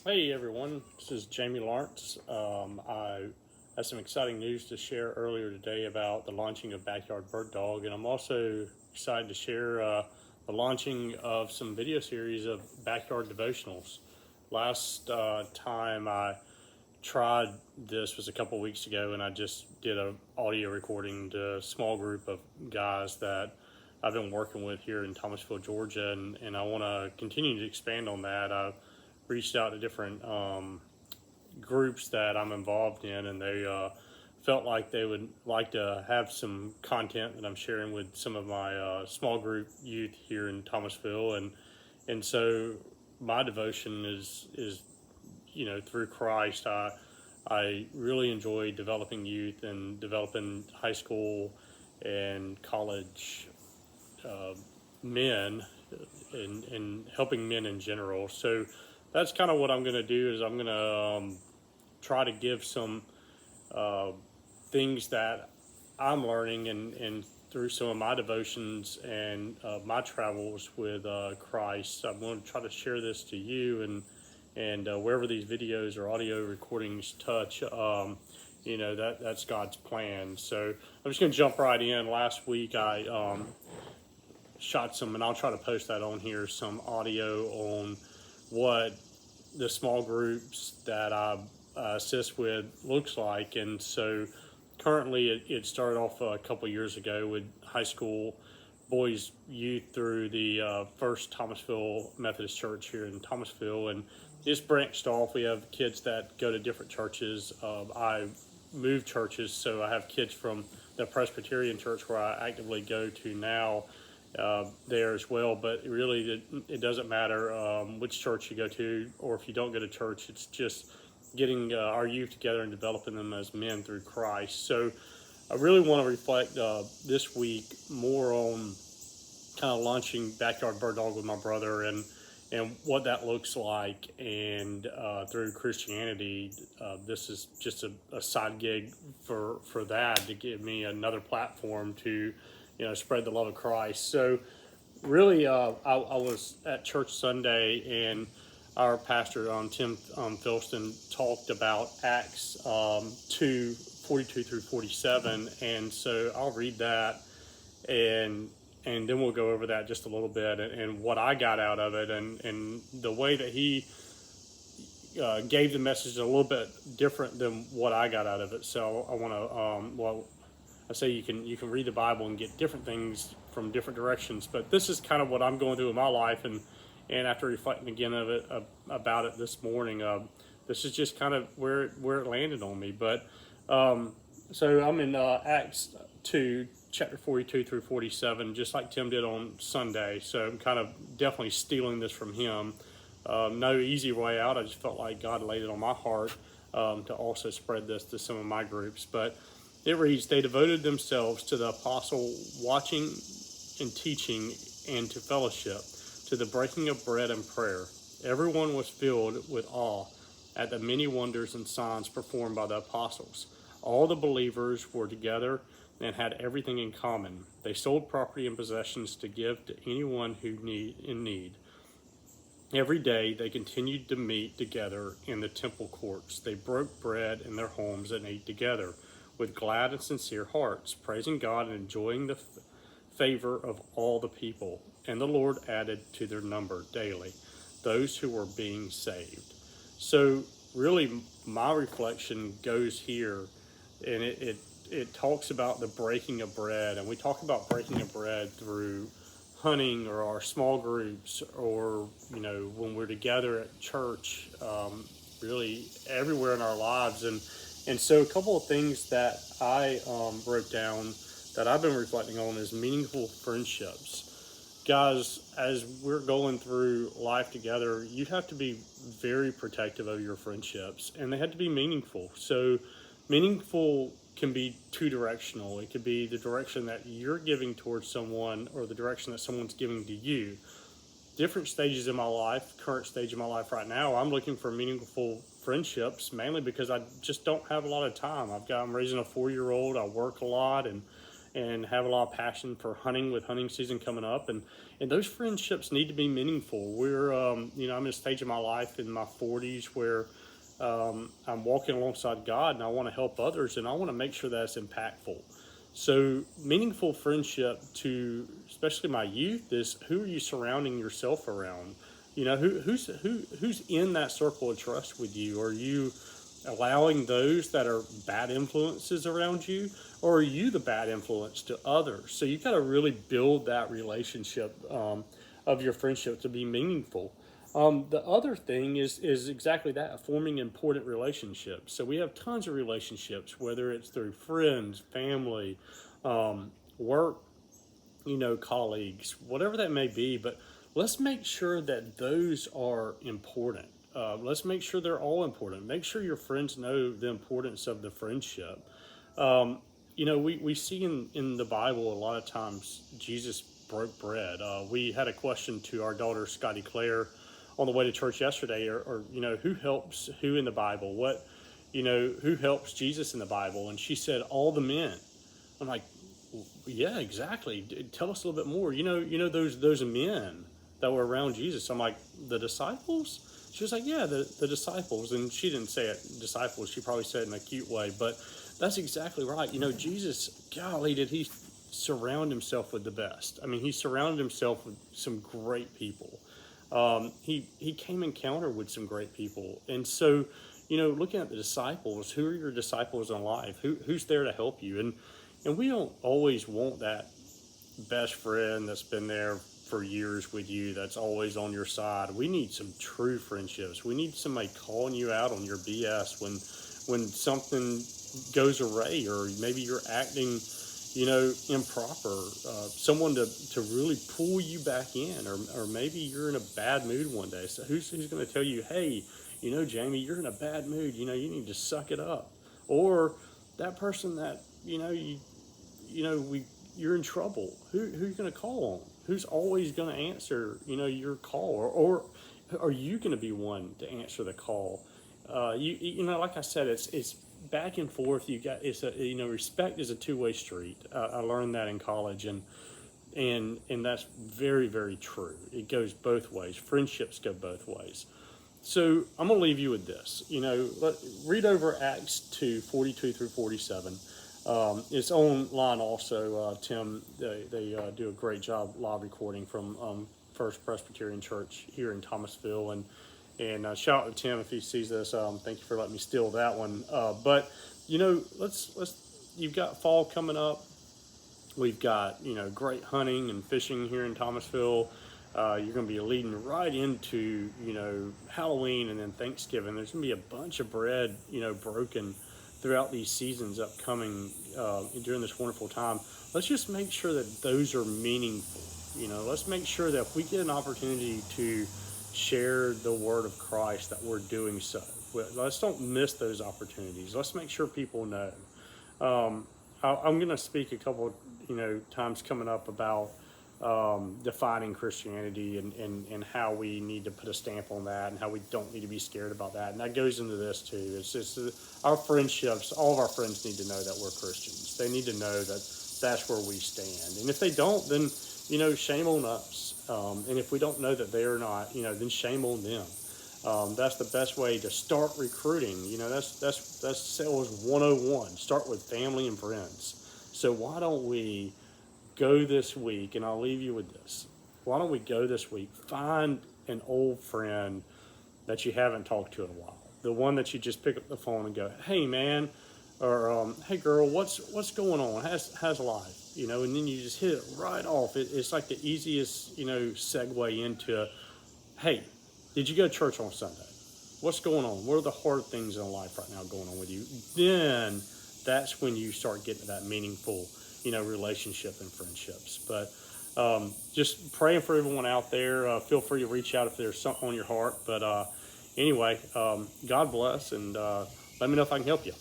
Hey everyone, this is Jamie Lawrence. I had some exciting news to share earlier today about the launching of Backyard Bird Dog, and I'm also excited to share the launching of some video series of backyard devotionals. Last time I tried this was a couple weeks ago, and I just did an audio recording to a small group of guys that I've been working with here in Thomasville, Georgia, and I want to continue to expand on that. I reached out to different groups that I'm involved in, and they felt like they would like to have some content that I'm sharing with some of my small group youth here in Thomasville, and so my devotion is through Christ. I really enjoy developing youth and developing high school and college men and helping men in general. So that's kind of what I'm going to do is I'm going to try to give some uh, things that I'm learning and through some of my devotions and my travels with Christ. I'm going to try to share this to you and wherever these videos or audio recordings touch, that's God's plan. So I'm just going to jump right in. Last week I shot some, and I'll try to post that on here, some audio on what the small groups that I assist with looks like. And so currently it started off a couple years ago with high school boys youth through the First Thomasville Methodist Church here in Thomasville, and it's branched off. We have kids that go to different churches. I move churches, so I have kids from the Presbyterian church where I actively go to now there as well. But really, it doesn't matter which church you go to, or if you don't go to church. It's just getting our youth together and developing them as men through Christ. So I really want to reflect this week more on kind of launching Backyard Bird Dog with my brother and what that looks like. And through Christianity, this is just a side gig for that, to give me another platform to spread the love of Christ. So really, I was at church Sunday, and our pastor, Tim Philston, talked about Acts 2:42 through 47, and so I'll read that, and then we'll go over that just a little bit and what I got out of it, and the way that he gave the message a little bit different than what I got out of it. So I want to, I say you can read the Bible and get different things from different directions, but this is kind of what I'm going through in my life, and after reflecting again about it this morning, this is just kind of where it landed on me. But so I'm in Acts 2, chapter 42 through 47, just like Tim did on Sunday. So I'm kind of definitely stealing this from him. No easy way out. I just felt like God laid it on my heart to also spread this to some of my groups. But it reads, "They devoted themselves to the apostle, watching and teaching, and to fellowship, to the breaking of bread and prayer. Everyone was filled with awe at the many wonders and signs performed by the apostles. All the believers were together and had everything in common. They sold property and possessions to give to anyone who in need. Every day they continued to meet together in the temple courts. They broke bread in their homes and ate together with glad and sincere hearts, praising God and enjoying the favor of all the people. And the Lord added to their number daily those who were being saved." So really my reflection goes here, and it talks about the breaking of bread, and we talk about breaking of bread through hunting or our small groups, or when we're together at church, really everywhere in our lives. And so a couple of things that I wrote down that I've been reflecting on is meaningful friendships. Guys, as we're going through life together, you have to be very protective of your friendships, and they have to be meaningful. So meaningful can be two-directional. It could be the direction that you're giving towards someone, or the direction that someone's giving to you. Different stages in my life, current stage of my life right now, I'm looking for meaningful friendships, mainly because I just don't have a lot of time. I'm raising a 4-year-old. I work a lot, and and have a lot of passion for hunting with hunting season coming up. And those friendships need to be meaningful. We're, I'm in a stage of my life in my 40s where I'm walking alongside God and I want to help others and I want to make sure that's impactful. So meaningful friendship to especially my youth is, who are you surrounding yourself around? Who's in that circle of trust with you? Are you allowing those that are bad influences around you, or are you the bad influence to others? So you got to really build that relationship of your friendship to be meaningful. The other thing is exactly that, forming important relationships. So we have tons of relationships, whether it's through friends, family, work, colleagues, whatever that may be. But let's make sure that those are important. Let's make sure they're all important. Make sure your friends know the importance of the friendship. We see in the Bible a lot of times Jesus broke bread. We had a question to our daughter, Scotty Claire, on the way to church yesterday, or who helps who in the Bible? Who helps Jesus in the Bible? And she said, all the men. I'm like, yeah, exactly. Tell us a little bit more. Those men that were around Jesus. I'm like, the disciples? She was like, yeah, the disciples. And she didn't say it disciples. She probably said it in a cute way. But that's exactly right. Jesus, golly, did he surround himself with the best. I mean, he surrounded himself with some great people. He came encounter with some great people. And so, looking at the disciples, who are your disciples in life? Who's there to help you? And we don't always want that best friend that's been there for years with you, that's always on your side. We need some true friendships. We need somebody calling you out on your BS when something goes awry, or maybe you're acting, improper. Someone to really pull you back in, or maybe you're in a bad mood one day. So who's going to tell you, hey, Jamie, you're in a bad mood. You need to suck it up. Or that person that you're in trouble. Who are you going to call on? Who's always going to answer, your call? Or are you going to be one to answer the call? Like I said, it's back and forth. Respect is a two-way street. I learned that in college, and that's very, very true. It goes both ways. Friendships go both ways. So I'm going to leave you with this. Read over Acts 2:42 through 47. It's online also. Tim, they do a great job live recording from First Presbyterian Church here in Thomasville, and shout out to Tim if he sees this. Thank you for letting me steal that one. But let's. You've got fall coming up. We've got great hunting and fishing here in Thomasville. You're going to be leading right into Halloween and then Thanksgiving. There's going to be a bunch of bread broken throughout these seasons upcoming during this wonderful time. Let's just make sure that those are meaningful. Let's make sure that if we get an opportunity to share the word of Christ, that we're doing so. Let's don't miss those opportunities. Let's make sure people know. I'm going to speak a couple times coming up about defining Christianity and how we need to put a stamp on that, and how we don't need to be scared about that. And that goes into this too. It's just our friendships, all of our friends need to know that we're Christians. They need to know that that's where we stand. And if they don't, then, shame on us. And if we don't know that they are not, then shame on them. That's the best way to start recruiting. That's sales 101. Start with family and friends. So why don't we go this week, and I'll leave you with this. Why don't we go this week, find an old friend that you haven't talked to in a while, the one that you just pick up the phone and go, hey man, or hey girl, what's going on? How's life? And then you just hit it right off. It's like the easiest segue into, hey, did you go to church on Sunday? What's going on? What are the hard things in life right now going on with you? Then that's when you start getting to that meaningful relationship and friendships. But just praying for everyone out there. Feel free to reach out if there's something on your heart. But anyway, God bless, and let me know if I can help you.